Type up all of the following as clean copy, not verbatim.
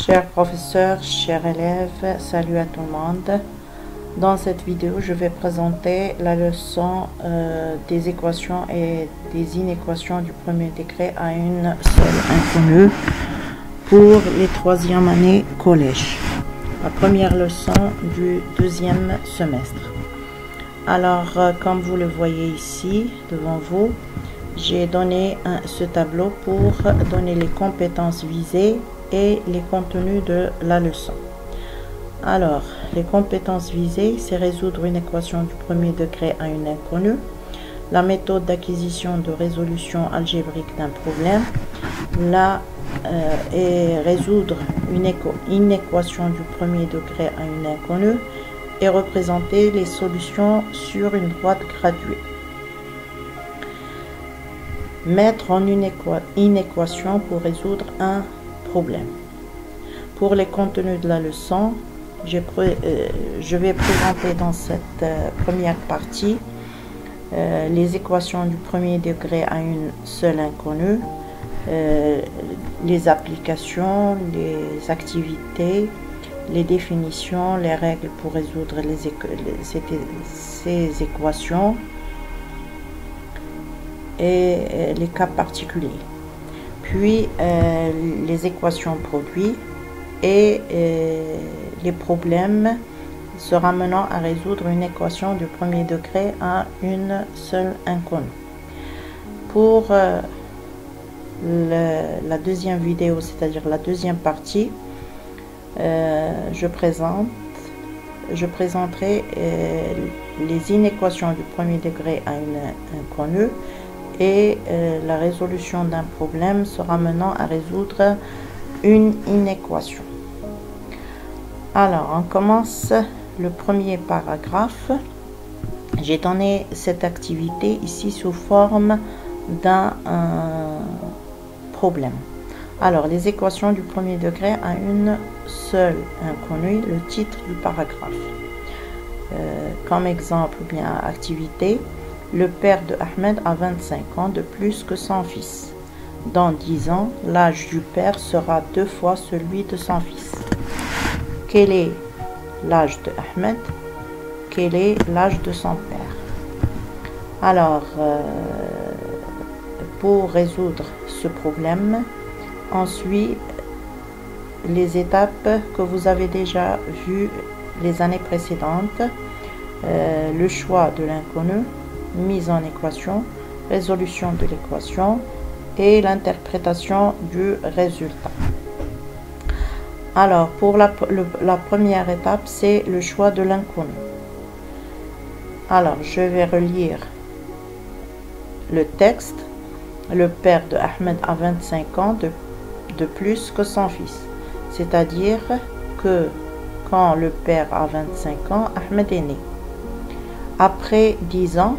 Chers professeurs, chers élèves, salut à tout le monde. Dans cette vidéo, je vais présenter la leçon des équations et des inéquations du premier degré à une seule inconnue pour les troisième année collège. La première leçon du deuxième semestre. Alors, comme vous le voyez ici devant vous, j'ai donné ce tableau pour donner les compétences visées et les contenus de la leçon. Alors, les compétences visées, c'est résoudre une équation du premier degré à une inconnue, la méthode d'acquisition de résolution algébrique d'un problème, et résoudre une équation du premier degré à une inconnue et représenter les solutions sur une droite graduée. Mettre en une équation pour résoudre un problème. Pour les contenus de la leçon, je vais présenter dans cette première partie les équations du premier degré à une seule inconnue, les applications, les activités, les définitions, les règles pour résoudre ces équations et les cas particuliers. Puis les équations produits et les problèmes se ramenant à résoudre une équation du premier degré à une seule inconnue. Pour la deuxième vidéo, c'est-à-dire la deuxième partie, je présenterai les inéquations du premier degré à une inconnue et la résolution d'un problème se ramenant à résoudre une inéquation. Alors, on commence le premier paragraphe. J'ai donné cette activité ici sous forme d'un problème. Alors, les équations du premier degré à une seule inconnue, le titre du paragraphe. Comme exemple, ou bien activité, le père de Ahmed a 25 ans de plus que son fils. Dans 10 ans, l'âge du père sera 2 fois celui de son fils. Quel est l'âge de Ahmed? Quel est l'âge de son père? Alors, pour résoudre ce problème, on suit les étapes que vous avez déjà vues les années précédentes. Le choix de l'inconnu, mise en équation, résolution de l'équation et l'interprétation du résultat. Alors, pour la première étape, c'est le choix de l'inconnu. Alors, je vais relire le texte. Le père de Ahmed a 25 ans de plus que son fils. C'est-à-dire que quand le père a 25 ans, Ahmed est né. Après 10 ans,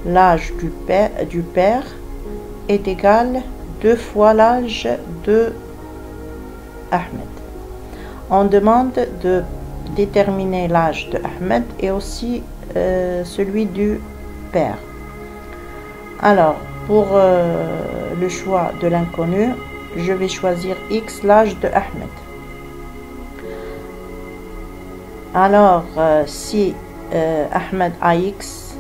l'âge du père est égal 2 fois l'âge de Ahmed. On demande de déterminer l'âge de Ahmed et aussi celui du père. Alors, pour le choix de l'inconnu, je vais choisir X, l'âge de Ahmed. Alors, si Ahmed a X,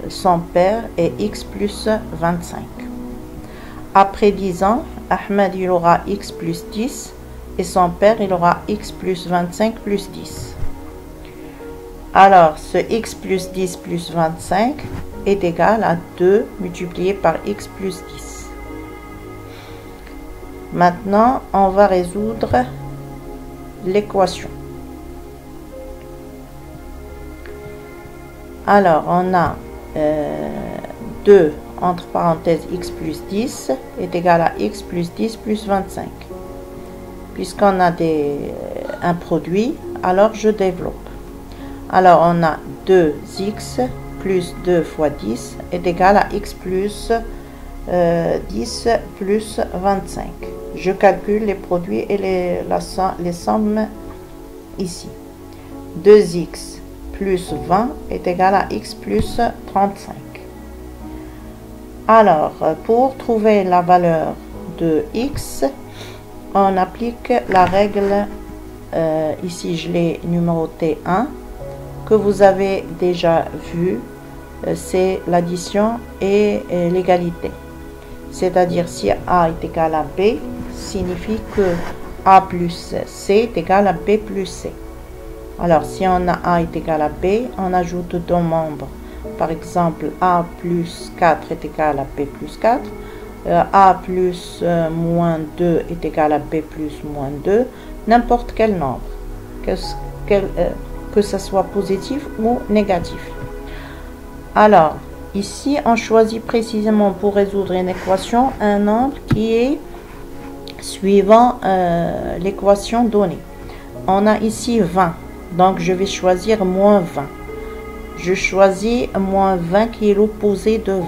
son père est X plus 25. Après 10 ans, Ahmed il aura X plus 10 et son père il aura X plus 25 plus 10. Alors, ce X plus 10 plus 25 est égal à 2 multiplié par X plus 10. Maintenant, on va résoudre l'équation. Alors, on a 2 entre parenthèses X plus 10 est égal à X plus 10 plus 25. Puisqu'on a un produit, alors je développe. Alors, on a 2x plus 2 fois 10 est égal à x plus 10 plus 25. Je calcule les produits et les sommes ici. 2x plus 20 est égal à x plus 35. Alors, pour trouver la valeur de x, on applique la règle, ici je l'ai numéroté 1, que vous avez déjà vu, c'est l'addition et l'égalité. C'est-à-dire si A est égal à B, signifie que A plus C est égal à B plus C. Alors si on a A est égal à B, on ajoute deux membres. Par exemple, A plus 4 est égal à B plus 4. A plus moins 2 est égal à B plus moins 2. N'importe quel nombre, que ce soit positif ou négatif. Alors, ici, on choisit précisément pour résoudre une équation un nombre qui est suivant l'équation donnée. On a ici 20, donc je vais choisir moins 20. Je choisis moins 20 qui est l'opposé de 20,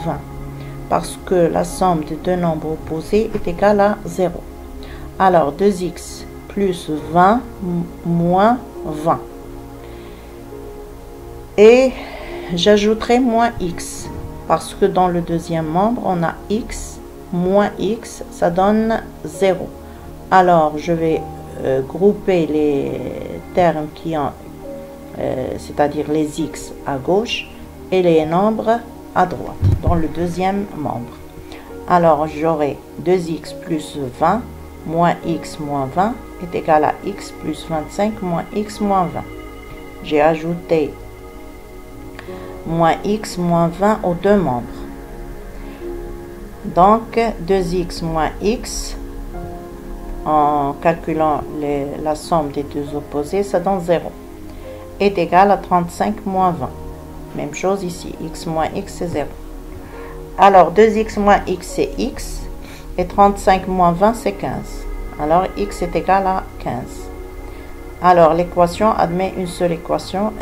parce que la somme de deux nombres opposés est égale à 0. Alors, 2x plus 20 moins 20. Et j'ajouterai moins x, parce que dans le deuxième membre, on a x moins x, ça donne 0. Alors, je vais grouper les termes qui ont, c'est-à-dire les x à gauche et les nombres à droite, dans le deuxième membre. Alors, j'aurai 2x plus 20 moins x moins 20 est égal à x plus 25 moins x moins 20. J'ai ajouté moins x moins 20 aux deux membres. Donc, 2x moins x, en calculant la somme des deux opposés, ça donne 0, est égal à 35 moins 20. Même chose ici, x moins x, c'est 0. Alors, 2x moins x, c'est x, et 35 moins 20, c'est 15. Alors, x est égal à 15. Alors, l'équation admet une seule équation,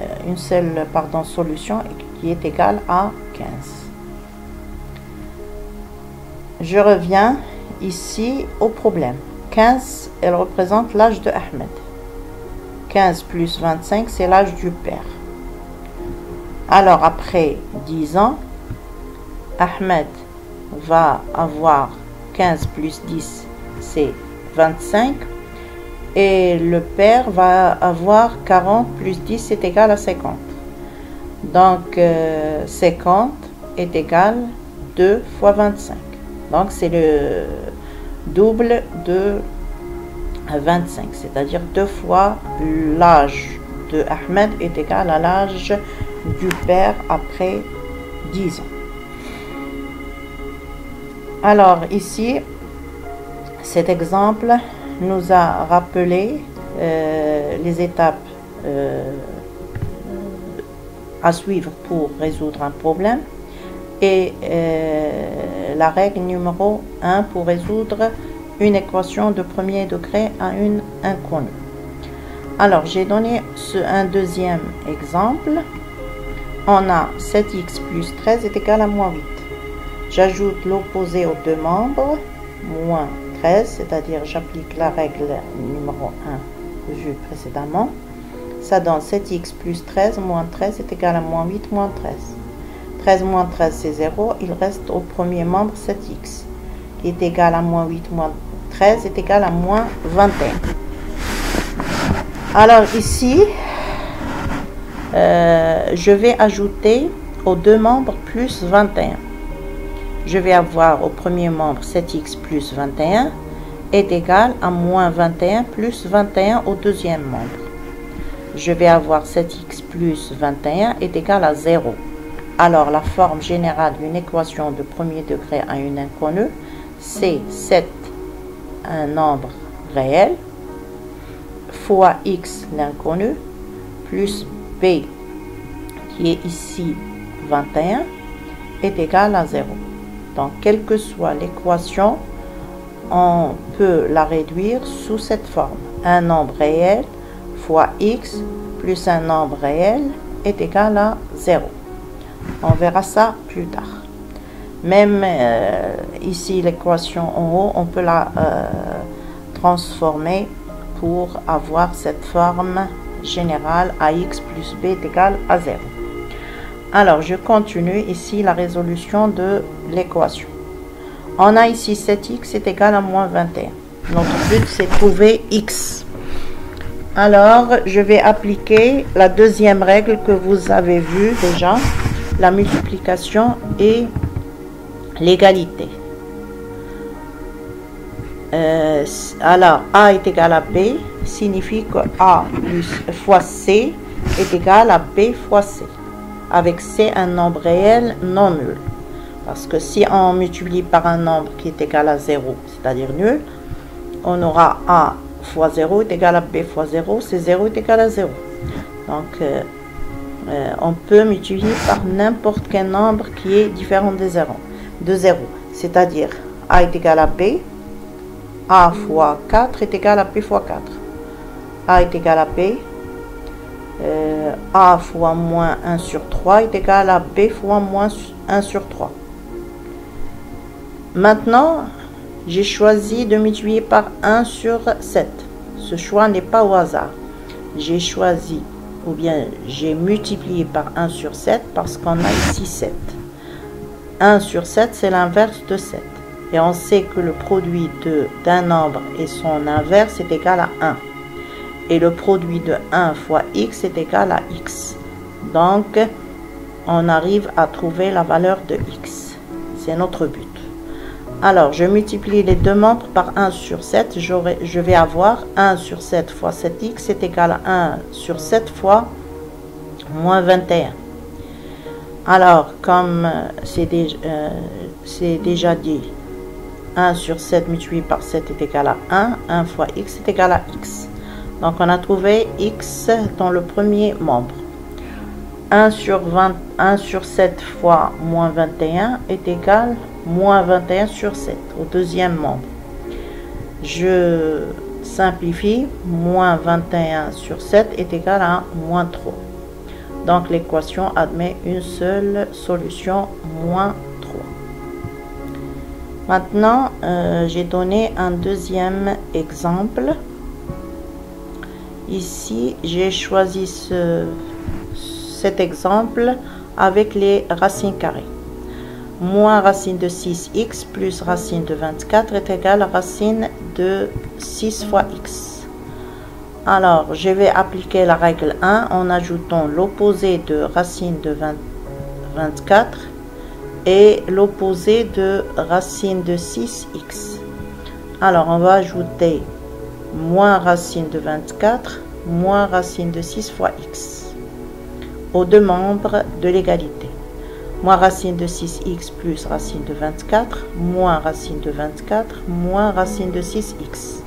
solution qui est égale à 15. Je reviens ici au problème. 15, elle représente l'âge de Ahmed. 15 plus 25, c'est l'âge du père. Alors, après 10 ans, Ahmed va avoir 15 plus 10, c'est 25. Et le père va avoir 40 plus 10, c'est égal à 50. Donc, 50 est égal à 2 fois 25. Donc, c'est le double de 25, c'est-à-dire 2 fois l'âge de Ahmed est égal à l'âge du père après 10 ans. Alors, ici, cet exemple nous a rappelé les étapes à suivre pour résoudre un problème et la règle numéro 1 pour résoudre une équation de premier degré à une inconnue. Alors, j'ai donné un deuxième exemple. On a 7x plus 13 est égal à moins 8. J'ajoute l'opposé aux deux membres, moins 13, c'est-à-dire j'applique la règle numéro 1 vue précédemment. Ça donne 7x plus 13 moins 13 est égal à moins 8 moins 13. 13 moins 13 c'est 0, il reste au premier membre 7x qui est égal à moins 8 moins 13 est égal à moins 21. Alors ici, je vais ajouter aux deux membres plus 21. Je vais avoir au premier membre 7x plus 21 est égal à moins 21 plus 21 au deuxième membre. Je vais avoir 7x plus 21 est égal à 0. Alors, la forme générale d'une équation de premier degré à une inconnue, c'est 7, un nombre réel, fois x, l'inconnu, plus b, qui est ici 21, est égal à 0. Donc, quelle que soit l'équation, on peut la réduire sous cette forme. Un nombre réel fois x plus un nombre réel est égal à 0. On verra ça plus tard. Même ici, l'équation en haut, on peut la transformer pour avoir cette forme générale ax plus b est égal à 0. Alors, je continue ici la résolution de l'équation. On a ici 7x est égal à moins 21. Notre but, c'est de trouver x. Alors, je vais appliquer la deuxième règle que vous avez vue déjà, la multiplication et l'égalité. Alors, A est égal à B signifie que A fois C est égal à B fois C, avec C un nombre réel non nul. Parce que si on multiplie par un nombre qui est égal à 0, c'est-à-dire nul, on aura A fois 0 est égal à B fois 0, c'est 0 est égal à 0. Donc, on peut multiplier par n'importe quel nombre qui est différent de 0. C'est-à-dire, A est égal à B, A fois 4 est égal à B fois 4. A est égal à B, A fois moins 1 sur 3 est égal à B fois moins 1 sur 3. Maintenant, j'ai choisi de multiplier par 1 sur 7. Ce choix n'est pas au hasard. J'ai choisi, ou bien j'ai multiplié par 1 sur 7 parce qu'on a ici 7. 1 sur 7, c'est l'inverse de 7. Et on sait que le produit d'un nombre et son inverse est égal à 1. Et le produit de 1 fois x est égal à x. Donc, on arrive à trouver la valeur de x. C'est notre but. Alors, je multiplie les deux membres par 1 sur 7. Je vais avoir 1 sur 7 fois 7x est égal à 1 sur 7 fois moins 21. Alors, comme c'est déjà dit, 1 sur 7 multiplié par 7 est égal à 1. 1 fois x est égal à x. Donc, on a trouvé x dans le premier membre. 1 sur 7 fois moins 21 est égal à moins 21 sur 7 au deuxième membre. Je simplifie, moins 21 sur 7 est égal à moins 3. Donc l'équation admet une seule solution, moins 3. Maintenant, j'ai donné un deuxième exemple. Ici, j'ai choisi cet exemple avec les racines carrées. Moins racine de 6x plus racine de 24 est égal à racine de 6 fois x. Alors, je vais appliquer la règle 1 en ajoutant l'opposé de racine de 24 et l'opposé de racine de 6x. Alors, on va ajouter moins racine de 24 moins racine de 6 fois x aux deux membres de l'égalité. Moins racine de 6x plus racine de 24, moins racine de 24, moins racine de 6x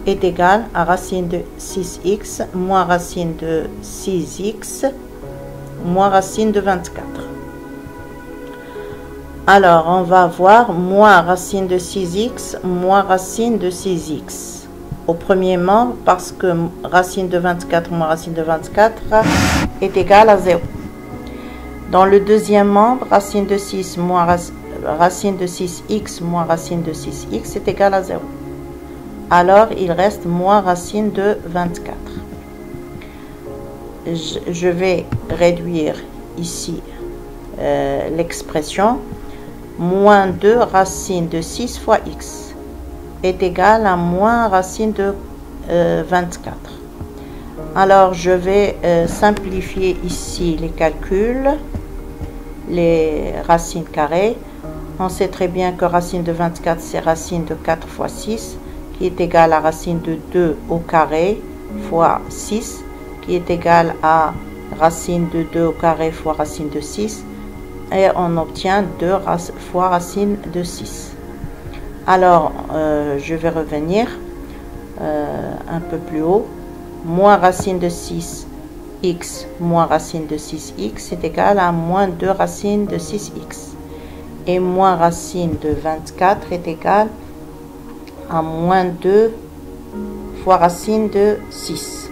est égal à racine de 6x, moins racine de 6x, moins racine de 24. Alors, on va voir moins racine de 6x, moins racine de 6x. Au premier membre, parce que racine de 24 moins racine de 24 est égal à 0. Dans le deuxième membre, racine de 6 moins racine de 6x moins racine de 6x est égal à 0. Alors, il reste moins racine de 24. Je vais réduire ici l'expression. Moins 2 racine de 6 fois x est égal à moins racine de 24. Alors, je vais simplifier ici les calculs. Les racines carrées. On sait très bien que racine de 24, c'est racine de 4 fois 6, qui est égal à racine de 2 au carré fois 6, qui est égal à racine de 2 au carré fois racine de 6, et on obtient 2 fois racine de 6. Alors, je vais revenir un peu plus haut. Moins racine de 6 x moins racine de 6x est égal à moins 2 racine de 6x. Et moins racine de 24 est égal à moins 2 fois racine de 6.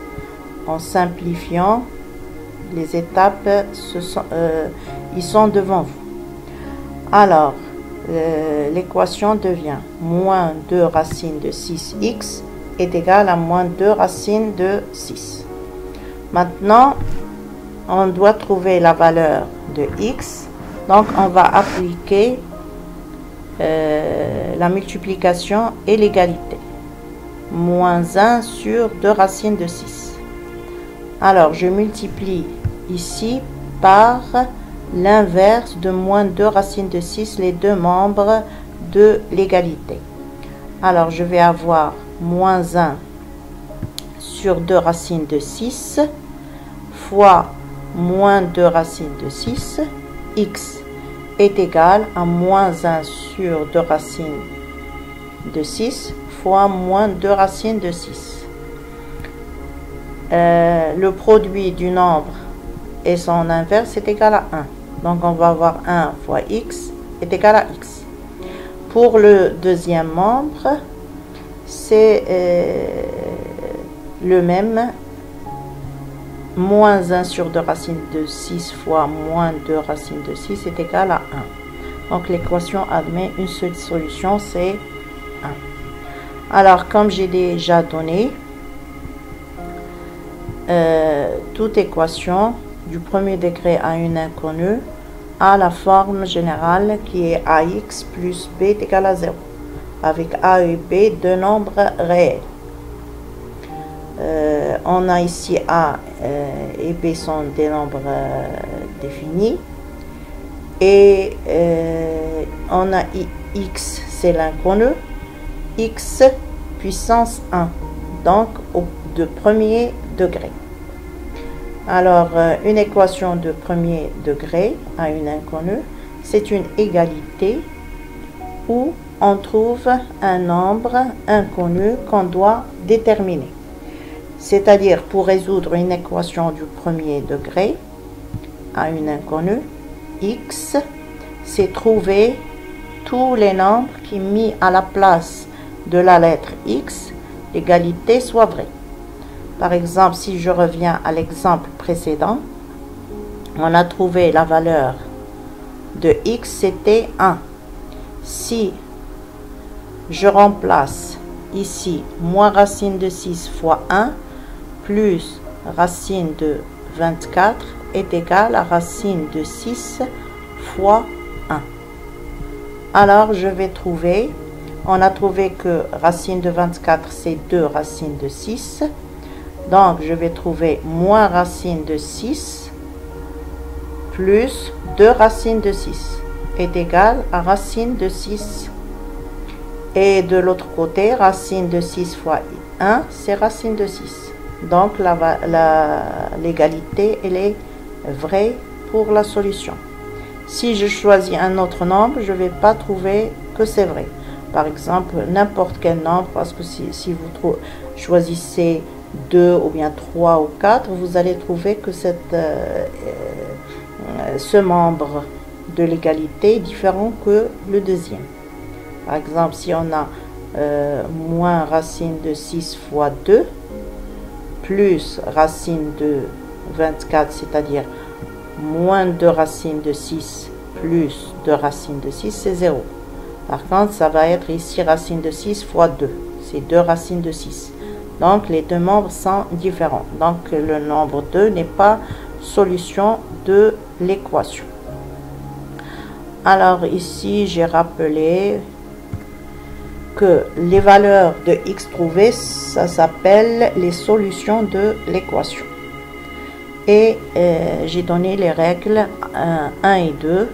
En simplifiant, les étapes, ils sont devant vous. Alors, l'équation devient moins 2 racine de 6x est égal à moins 2 racine de 6. Maintenant, on doit trouver la valeur de x. Donc, on va appliquer la multiplication et l'égalité. moins 1 sur 2 racines de 6. Alors, je multiplie ici par l'inverse de moins 2 racines de 6, les deux membres de l'égalité. Alors, je vais avoir moins 1 sur 2 racines de 6 fois moins 2 racines de 6, x est égal à moins 1 sur 2 racines de 6 fois moins 2 racines de 6. Le produit du nombre et son inverse est égal à 1. Donc on va avoir 1 fois x est égal à x. Pour le deuxième membre, c'est le même. Moins 1 sur 2 racines de 6 fois moins 2 racines de 6 est égal à 1. Donc l'équation admet une seule solution, c'est 1. Alors, comme j'ai déjà donné, toute équation du premier degré à une inconnue a la forme générale qui est ax plus b est égal à 0, avec a et b deux nombres réels. On a ici a et b sont des nombres définis, et on a x, c'est l'inconnu, x puissance 1, donc de premier degré. Alors, une équation de premier degré à une inconnue, c'est une égalité où on trouve un nombre inconnu qu'on doit déterminer. C'est-à-dire, pour résoudre une équation du premier degré à une inconnue, x, c'est trouver tous les nombres qui, mis à la place de la lettre x, l'égalité soit vraie. Par exemple, si je reviens à l'exemple précédent, on a trouvé la valeur de x, c'était 1. Si je remplace ici moins racine de 6 fois 1, plus racine de 24 est égal à racine de 6 fois 1. Alors, je vais trouver, on a trouvé que racine de 24, c'est 2 racines de 6. Donc, je vais trouver moins racine de 6 plus 2 racines de 6 est égal à racine de 6. Et de l'autre côté, racine de 6 fois 1, c'est racine de 6. Donc, l'égalité, elle est vraie pour la solution. Si je choisis un autre nombre, je ne vais pas trouver que c'est vrai. Par exemple, n'importe quel nombre, parce que si vous choisissez 2 ou bien 3 ou 4, vous allez trouver que ce membre de l'égalité est différent que le deuxième. Par exemple, si on a moins racine de 6 fois 2, plus racine de 24, c'est-à-dire moins 2 racines de 6 plus 2 racines de 6, c'est 0. Par contre, ça va être ici racine de 6 fois 2, c'est 2 racines de 6. Donc, les deux membres sont différents. Donc, le nombre 2 n'est pas solution de l'équation. Alors, ici, j'ai rappelé que les valeurs de x trouvées, ça s'appelle les solutions de l'équation. Et j'ai donné les règles 1 et 2.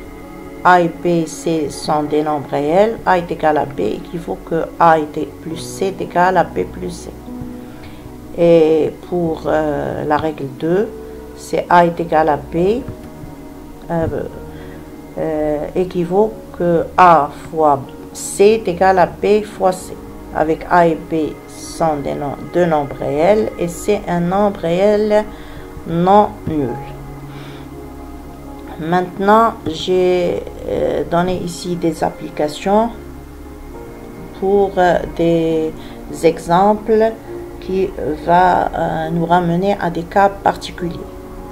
A et B, C sont des nombres réels. A est égal à B équivaut que A plus C est égal à B plus C. Et pour la règle 2, c'est A est égal à B équivaut que A fois C est égal à B fois C. Avec A et B sont deux nombres réels et C un nombre réel non nul. Maintenant, j'ai donné ici des applications pour des exemples qui va nous ramener à des cas particuliers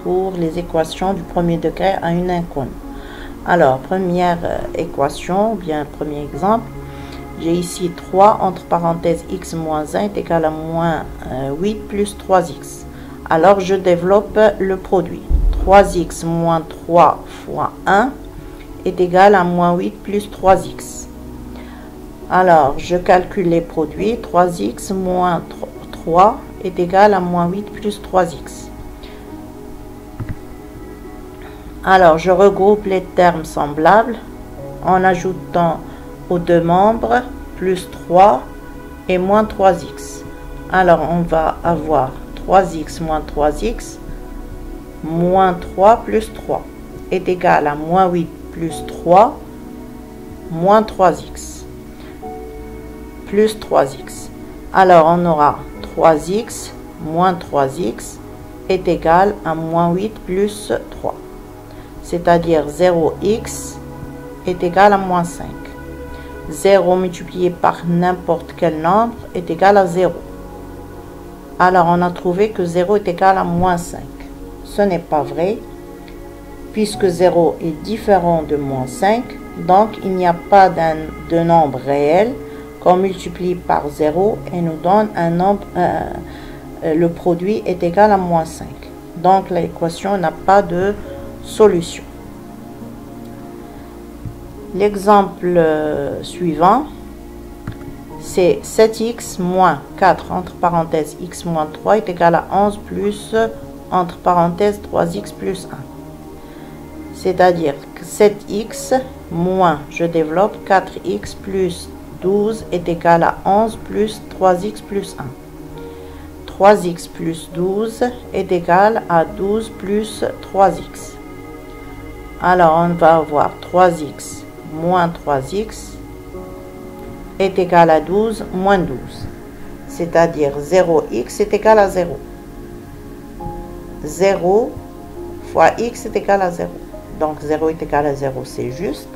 pour les équations du premier degré à une inconnue. Alors, première équation, bien premier exemple, j'ai ici 3 entre parenthèses x moins 1 est égal à moins 8 plus 3x. Alors, je développe le produit. 3x moins 3 fois 1 est égal à moins 8 plus 3x. Alors, je calcule les produits. 3x moins 3 est égal à moins 8 plus 3x. Alors, je regroupe les termes semblables en ajoutant aux deux membres plus 3 et moins 3x. Alors, on va avoir 3x moins 3x moins 3 plus 3 est égal à moins 8 plus 3 moins 3x plus 3x. Alors, on aura 3x moins 3x est égal à moins 8 plus 3. C'est-à-dire 0x est égal à moins 5. 0 multiplié par n'importe quel nombre est égal à 0. Alors, on a trouvé que 0 est égal à moins 5. Ce n'est pas vrai, puisque 0 est différent de moins 5, donc il n'y a pas de nombre réel qu'on multiplie par 0 et nous donne un nombre, le produit est égal à moins 5. Donc l'équation n'a pas de solution. L'exemple suivant, c'est 7x moins 4 entre parenthèses x moins 3 est égal à 11 plus entre parenthèses 3x plus 1. C'est-à-dire que 7x moins, je développe, 4x plus 12 est égal à 11 plus 3x plus 1. 3x plus 12 est égal à 12 plus 3x. Alors, on va avoir 3x moins 3x est égal à 12 moins 12. C'est-à-dire 0x est égal à 0. 0 fois x est égal à 0. Donc 0 est égal à 0, c'est juste.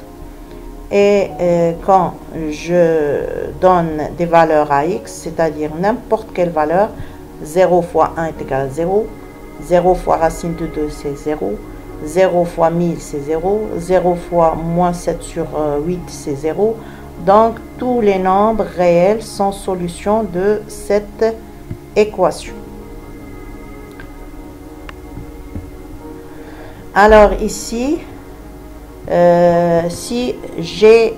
Et quand je donne des valeurs à x, c'est-à-dire n'importe quelle valeur, 0 fois 1 est égal à 0, 0 fois racine de 2 c'est 0, 0 fois 1000 c'est 0, 0 fois moins 7 sur 8 c'est 0. Donc tous les nombres réels sont solution de cette équation. Alors ici, si j'ai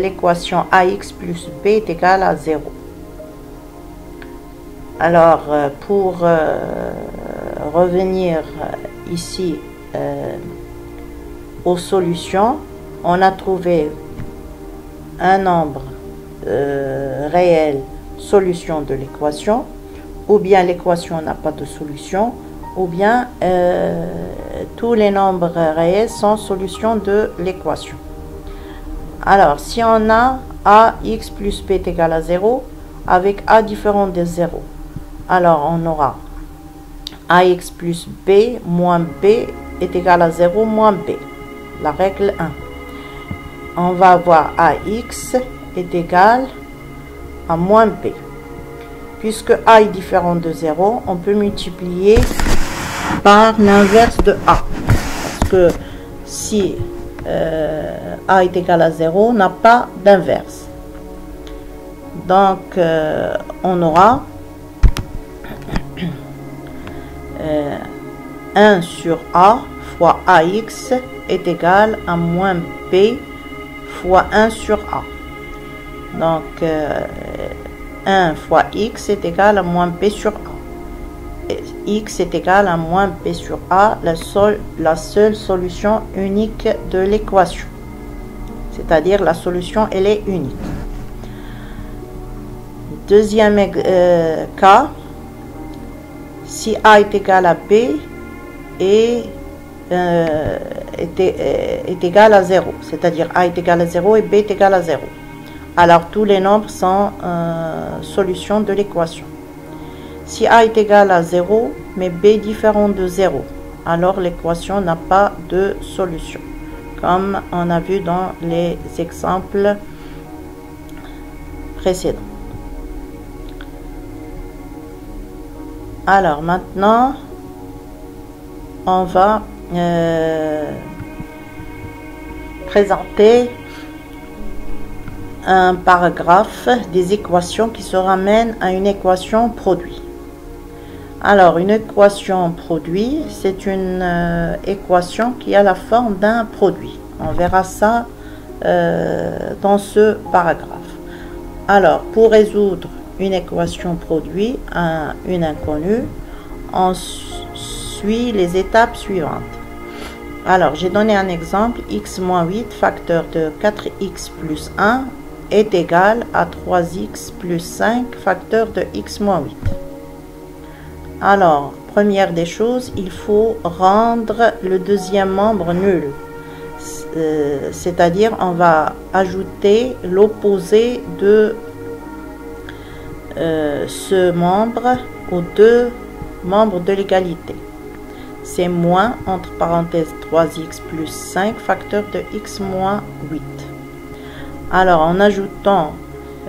l'équation ax plus b est égal à 0. Alors, pour revenir ici aux solutions, on a trouvé un nombre réel solution de l'équation, ou bien l'équation n'a pas de solution, ou bien tous les nombres réels sont solution de l'équation. Alors, si on a ax plus b est égal à 0, avec a différent de 0, alors on aura ax plus b moins b est égal à 0 moins b, la règle 1. On va avoir ax est égal à moins b. Puisque a est différent de 0, on peut multiplier par l'inverse de a. Parce que si a est égal à 0, on n'a pas d'inverse. Donc, on aura 1 sur a fois ax est égal à moins b fois 1 sur a. Donc, 1 fois x est égal à moins b sur a. X est égal à moins b sur a, la seule solution unique de l'équation. C'est-à-dire la solution, elle est unique. Deuxième cas, si a est égal à b et est égal à 0, c'est-à-dire a est égal à 0 et b est égal à 0. Alors tous les nombres sont solution de l'équation. Si a est égal à 0, mais b est différent de 0, alors l'équation n'a pas de solution, comme on a vu dans les exemples précédents. Alors maintenant, on va présenter un paragraphe des équations qui se ramènent à une équation produit. Alors, une équation produit, c'est une équation qui a la forme d'un produit. On verra ça dans ce paragraphe. Alors, pour résoudre une équation produit à une inconnue, on suit les étapes suivantes. Alors, j'ai donné un exemple. X moins 8 facteur de 4x plus 1 est égal à 3x plus 5 facteur de x moins 8. Alors, première des choses, il faut rendre le deuxième membre nul. C'est-à-dire, on va ajouter l'opposé de ce membre aux deux membres de l'égalité. C'est moins, entre parenthèses, 3x plus 5 facteur de x moins 8. Alors, en ajoutant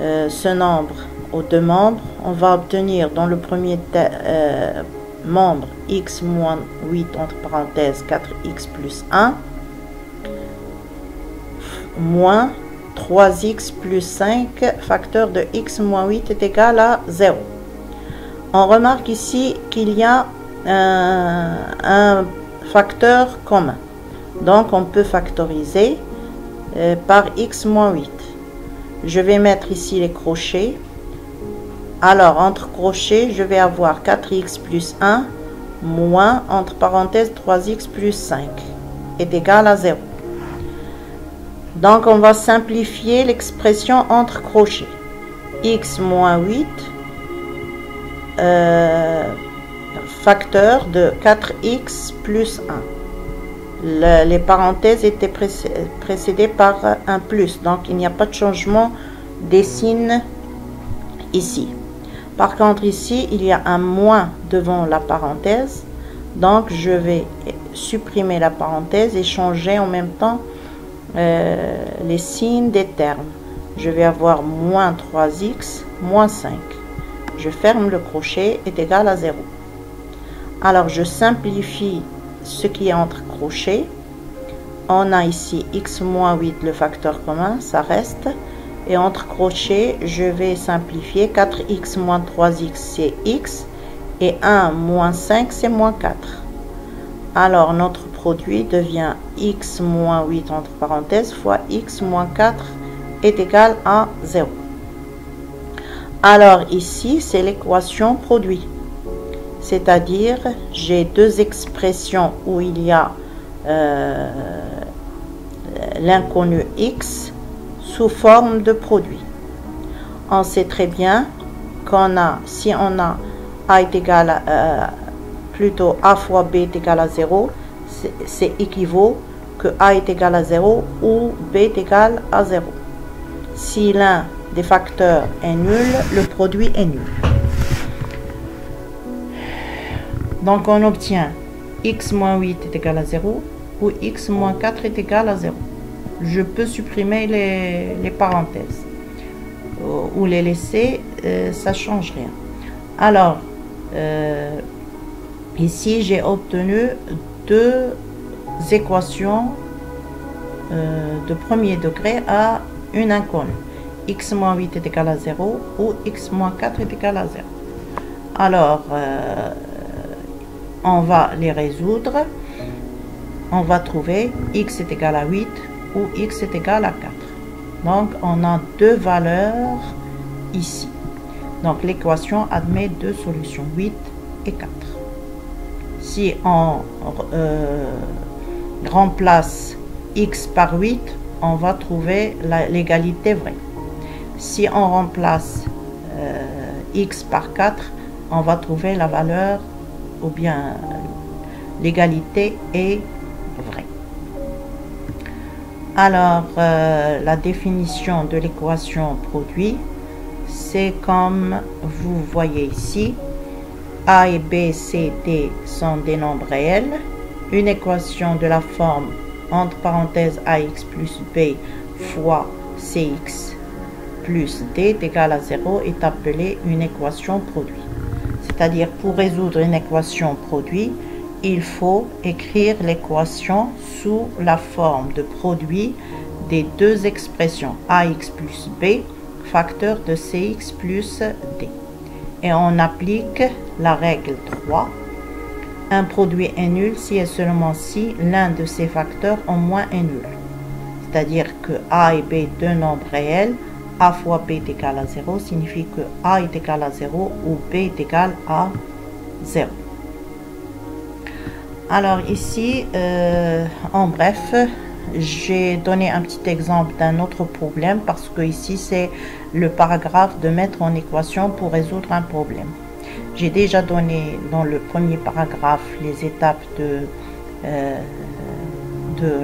ce nombre aux deux membres, on va obtenir dans le premier membre x moins 8, entre parenthèses, 4x plus 1, moins 3x plus 5 facteur de x moins 8 est égal à 0. On remarque ici qu'il y a un facteur commun. Donc, on peut factoriser par x moins 8. Je vais mettre ici les crochets. Alors, entre crochets, je vais avoir 4x plus 1 moins, entre parenthèses, 3x plus 5 est égal à 0. Donc, on va simplifier l'expression entre crochets. X moins 8 facteur de 4x plus 1. Les parenthèses étaient précédées par un plus, donc il n'y a pas de changement des signes ici. Par contre, ici, il y a un moins devant la parenthèse, donc je vais supprimer la parenthèse et changer en même temps les signes des termes. Je vais avoir moins 3x moins 5. Je ferme le crochet est égal à 0. Alors, je simplifie ce qui est entre crochets. On a ici x moins 8, le facteur commun, ça reste. Et entre crochets, je vais simplifier. 4x moins 3x, c'est x. Et 1 moins 5, c'est moins 4. Alors, notre produit devient x moins 8, entre parenthèses, fois x moins 4 est égal à 0. Alors, ici, c'est l'équation produit. C'est-à-dire, j'ai deux expressions où il y a l'inconnu x sous forme de produit. On sait très bien qu'on a, si on a a est égal à, plutôt a fois b est égal à 0, c'est équivaut que a est égal à 0 ou b est égal à 0. Si l'un des facteurs est nul, le produit est nul. Donc, on obtient x moins 8 est égal à 0 ou x moins 4 est égal à 0. Je peux supprimer les parenthèses ou les laisser, ça ne change rien. Alors, ici, j'ai obtenu deux équations de premier degré à une inconnue. X moins 8 est égal à 0 ou x moins 4 est égal à 0. Alors, on va les résoudre. On va trouver x est égal à 8 ou x est égal à 4. Donc, on a deux valeurs ici. Donc, l'équation admet deux solutions, 8 et 4. Si on remplace x par 8, on va trouver l'égalité vraie. Si on remplace x par 4, on va trouver la valeur ou bien l'égalité est vraie. Alors, la définition de l'équation produit, c'est comme vous voyez ici. A et B, C, D sont des nombres réels. Une équation de la forme entre parenthèses AX plus B fois CX plus D est égal à 0 est appelée une équation produit. C'est-à-dire, pour résoudre une équation produit, il faut écrire l'équation sous la forme de produit des deux expressions AX plus B, facteur de CX plus D. Et on applique la règle 3. Un produit est nul si et seulement si l'un de ces facteurs au moins est nul. C'est-à-dire que A et B, deux nombres réels, A fois B est égal à 0 signifie que A est égal à 0 ou B est égal à 0. Alors ici, en bref, j'ai donné un petit exemple d'un autre problème parce que ici c'est le paragraphe de mettre en équation pour résoudre un problème. J'ai déjà donné dans le premier paragraphe les étapes de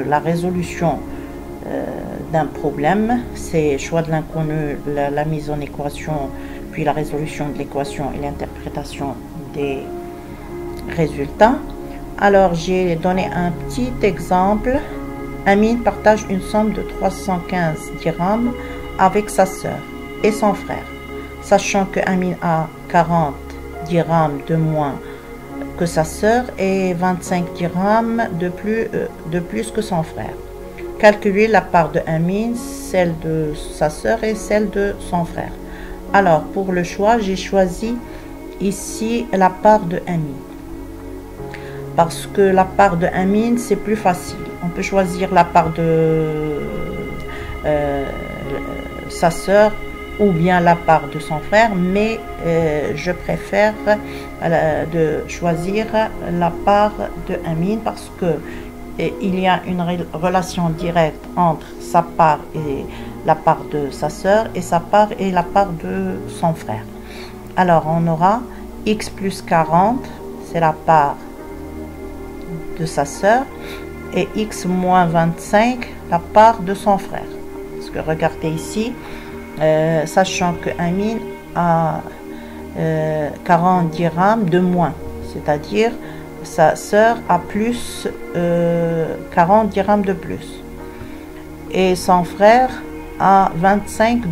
la résolution d'un problème. C'est choix de l'inconnu, la mise en équation, puis la résolution de l'équation et l'interprétation des résultats. Alors j'ai donné un petit exemple. Amin partage une somme de 315 dirhams avec sa sœur et son frère. Sachant que Amin a 40 dirhams de moins que sa sœur et 25 dirhams de plus que son frère. Calculer la part de Amin, celle de sa sœur et celle de son frère. Alors pour le choix, j'ai choisi ici la part de Amin. Parce que la part de Amin, c'est plus facile. On peut choisir la part de sa sœur ou bien la part de son frère, mais je préfère de choisir la part de Amin parce que il y a une relation directe entre sa part et la part de sa sœur et sa part et la part de son frère. Alors on aura x plus 40, c'est la part de sa sœur, et x moins 25, la part de son frère. Parce que regardez ici, sachant que Amin a 40 dirhams de moins, c'est-à-dire sa sœur a plus 40 dirhams de plus, et son frère a 25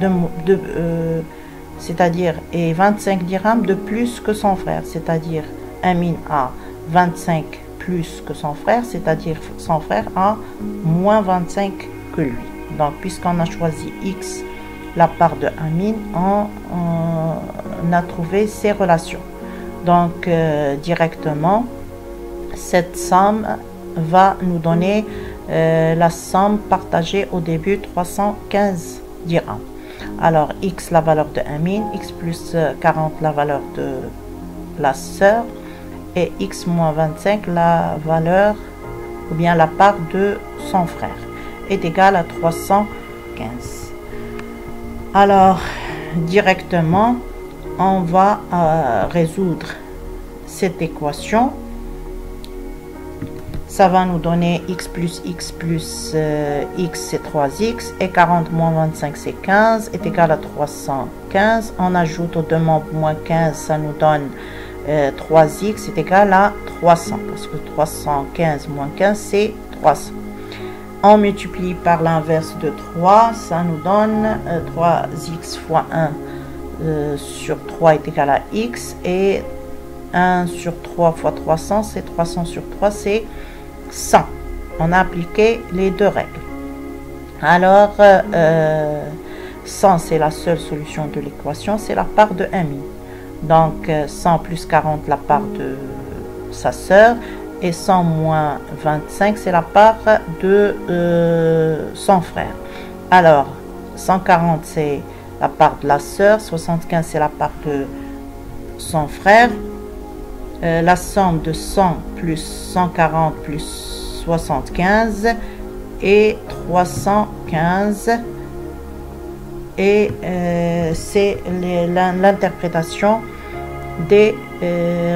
c'est-à-dire et 25 dirhams de plus que son frère, c'est-à-dire Amin a 25 plus que son frère, c'est-à-dire son frère a moins 25 que lui. Donc puisqu'on a choisi x, la part de Amin, on a trouvé ces relations. Donc directement cette somme va nous donner la somme partagée au début, 315 dirhams. Alors x la valeur de Amin, x plus 40 la valeur de la sœur, et x moins 25 la valeur ou bien la part de son frère est égale à 315. Alors directement on va résoudre cette équation. Ça va nous donner x plus x c'est 3x et 40 moins 25 c'est 15 est égal à 315. On ajoute au 2 membres moins 15, ça nous donne 3x est égal à 300 parce que 315 moins 15 c'est 300. On multiplie par l'inverse de 3, ça nous donne 3x fois 1 sur 3 est égal à x, et 1 sur 3 fois 300 c'est 300 sur 3 c'est 100. On a appliqué les deux règles. Alors 100 c'est la seule solution de l'équation, c'est la part de Amin. Donc 100 plus 40 la part de sa sœur, et 100 moins 25 c'est la part de son frère. Alors 140 c'est la part de la sœur, 75 c'est la part de son frère. La somme de 100 plus 140 plus 75 et 315, et c'est l'interprétation des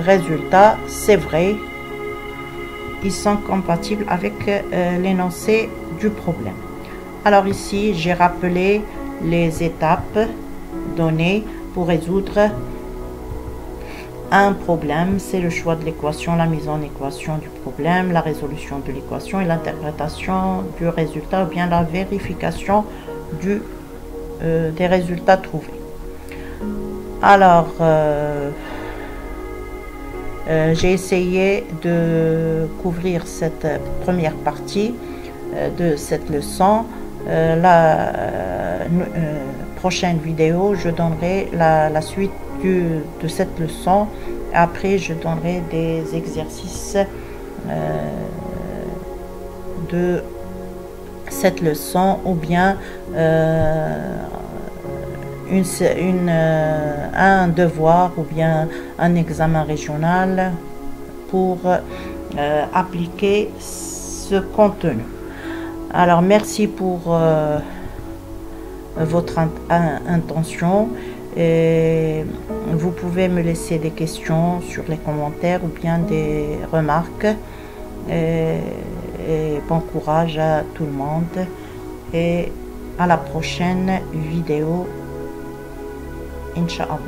résultats. C'est vrai, ils sont compatibles avec l'énoncé du problème. Alors ici j'ai rappelé les étapes données pour résoudre un problème. C'est le choix de l'équation, la mise en équation du problème, la résolution de l'équation et l'interprétation du résultat, ou bien la vérification des résultats trouvés. Alors j'ai essayé de couvrir cette première partie de cette leçon. La prochaine vidéo, je donnerai la suite de cette leçon. Après, je donnerai des exercices de cette leçon, ou bien un devoir ou bien un examen régional pour appliquer ce contenu. Alors merci pour votre intention, et vous pouvez me laisser des questions sur les commentaires ou bien des remarques, et bon courage à tout le monde et à la prochaine vidéo, Inch'Allah.